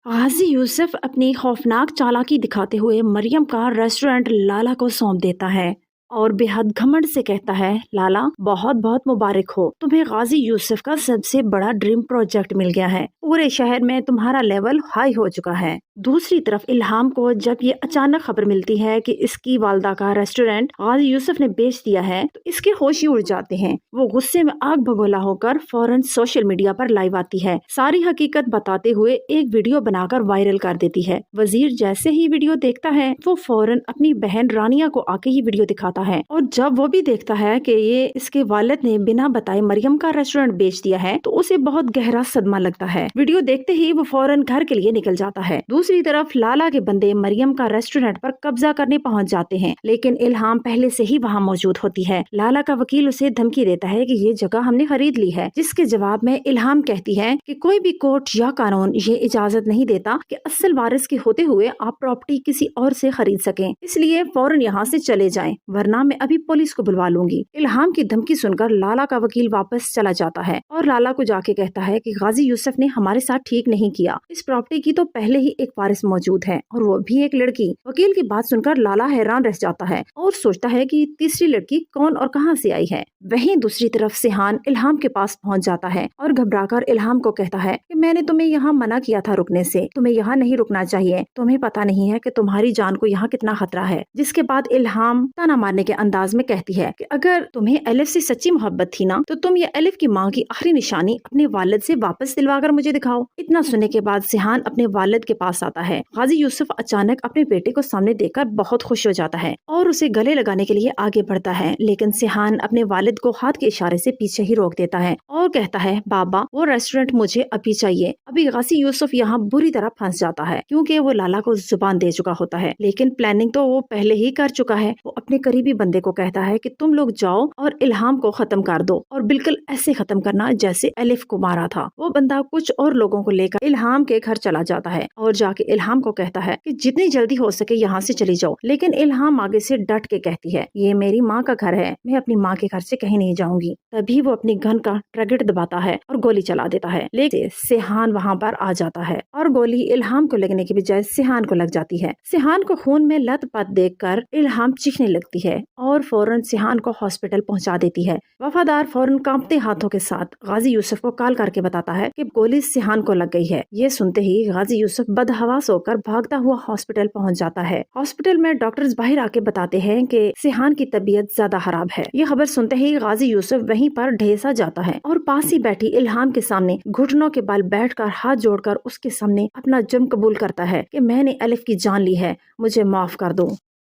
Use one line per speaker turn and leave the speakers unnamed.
गाजी यूसुफ अपनी खौफनाक चालाकी दिखाते हुए मरियम का रेस्टोरेंट लाला को सौंप देता है और बेहद घमंड से कहता है, लाला बहुत बहुत मुबारक हो, तुम्हें गाजी यूसुफ का सबसे बड़ा ड्रीम प्रोजेक्ट मिल गया है। पूरे शहर में तुम्हारा लेवल हाई हो चुका है। दूसरी तरफ इल्हाम को जब ये अचानक खबर मिलती है कि इसकी वालदा का रेस्टोरेंट गाजी यूसुफ ने बेच दिया है तो इसके होश ही उड़ जाते हैं। वो गुस्से में आग भगोला होकर फौरन सोशल मीडिया पर लाइव आती है, सारी हकीकत बताते हुए एक वीडियो बनाकर वायरल कर देती है। वजीर जैसे ही वीडियो देखता है वो फौरन अपनी बहन रानिया को आके ये वीडियो दिखाता है और जब वो भी देखता है कि ये इसके वालिद ने बिना बताए मरियम का रेस्टोरेंट बेच दिया है तो उसे बहुत गहरा सदमा लगता है। वीडियो देखते ही वो फौरन घर के लिए निकल जाता है। दूसरी तरफ लाला के बंदे मरियम का रेस्टोरेंट पर कब्जा करने पहुंच जाते हैं, लेकिन इल्हाम पहले से ही वहां मौजूद होती है। लाला का वकील उसे धमकी देता है कि ये जगह हमने खरीद ली है, जिसके जवाब में इल्हाम कहती है कि कोई भी कोर्ट या कानून ये इजाजत नहीं देता कि असल वारिस के होते हुए आप प्रॉपर्टी किसी और से खरीद सकें, इसलिए फौरन यहाँ से चले जाएं, वरना मैं अभी पुलिस को बुलवा लूंगी। इल्हाम की धमकी सुनकर लाला का वकील वापस चला जाता है और लाला को जाके कहता है कि गाजी यूसुफ ने हमारे साथ ठीक नहीं किया, इस प्रॉपर्टी की तो पहले ही एक वारिस मौजूद है और वो भी एक लड़की। वकील की बात सुनकर लाला हैरान रह जाता है और सोचता है कि तीसरी लड़की कौन और कहां से आई है। वहीं दूसरी तरफ सिहान इल्हाम के पास पहुंच जाता है और घबराकर इल्हाम को कहता है कि मैंने तुम्हें यहाँ मना किया था रुकने से, तुम्हें यहाँ नहीं रुकना चाहिए, तुम्हें पता नहीं है कि तुम्हारी जान को यहाँ कितना खतरा है। जिसके बाद इल्हाम ताना मारने के अंदाज में कहती है कि अगर तुम्हें एलिफ से सच्ची मोहब्बत थी ना तो तुम ये एलिफ की माँ की आखिरी निशानी अपने वालिद से वापस दिलवाकर मुझे दिखाओ। इतना सुनने के बाद सिहान अपने वालिद के पास आता है। गाजी यूसुफ अचानक अपने बेटे को सामने देखकर बहुत खुश हो जाता है और उसे गले लगाने के लिए आगे बढ़ता है, लेकिन सिहान अपने वालिद को हाथ के इशारे से पीछे ही रोक देता है और कहता है, बाबा वो रेस्टोरेंट मुझे अभी चाहिए। अभी गाजी यूसुफ यहाँ बुरी तरह फंस जाता है क्योंकि वो लाला को जुबान दे चुका होता है, लेकिन प्लानिंग तो वो पहले ही कर चुका है। वो अपने करीबी बंदे को कहता है कि तुम लोग जाओ और इल्हाम को खत्म कर दो और बिल्कुल ऐसे खत्म करना जैसे एलिफ को मारा था। वो बंदा कुछ और लोगों को लेकर इल्हाम के घर चला जाता है और जाके इल्हाम को कहता है कि जितनी जल्दी हो सके यहाँ से चली जाओ, लेकिन इल्हाम आगे से डट के कहती है, ये मेरी माँ का घर है, मैं अपनी माँ के घर से कहीं नहीं जाऊंगी। तभी वो अपनी गन का ट्रिगर दबाता है और गोली चला देता है, लेकिन सिहान वहाँ पर आ जाता है और गोली इल्हाम को लगने की बजाय सिहान को लग जाती है। सिहान को खून में लथपथ देखकर इल्हाम चीखने लगती है और फौरन सिहान को हॉस्पिटल पहुंचा देती है। वफादार फौरन कांपते हाथों के साथ गाजी यूसुफ को कॉल करके बताता है कि गोली सिहान को लग गई है। ये सुनते ही गाजी यूसुफ बदहवास होकर भागता हुआ हॉस्पिटल पहुंच जाता है। हॉस्पिटल में डॉक्टर्स बाहर आके बताते हैं कि सिहान की तबीयत ज्यादा खराब है। ये खबर सुनते ही गाजी यूसुफ वहीं पर ढेसा जाता है और पास ही बैठी इल्हाम के सामने घुटनों के बल बैठकर हाथ जोड़कर उसके सामने अपना जुर्म कबूल करता है कि मैंने एलिफ की जान ली है, मुझे माफ कर दो।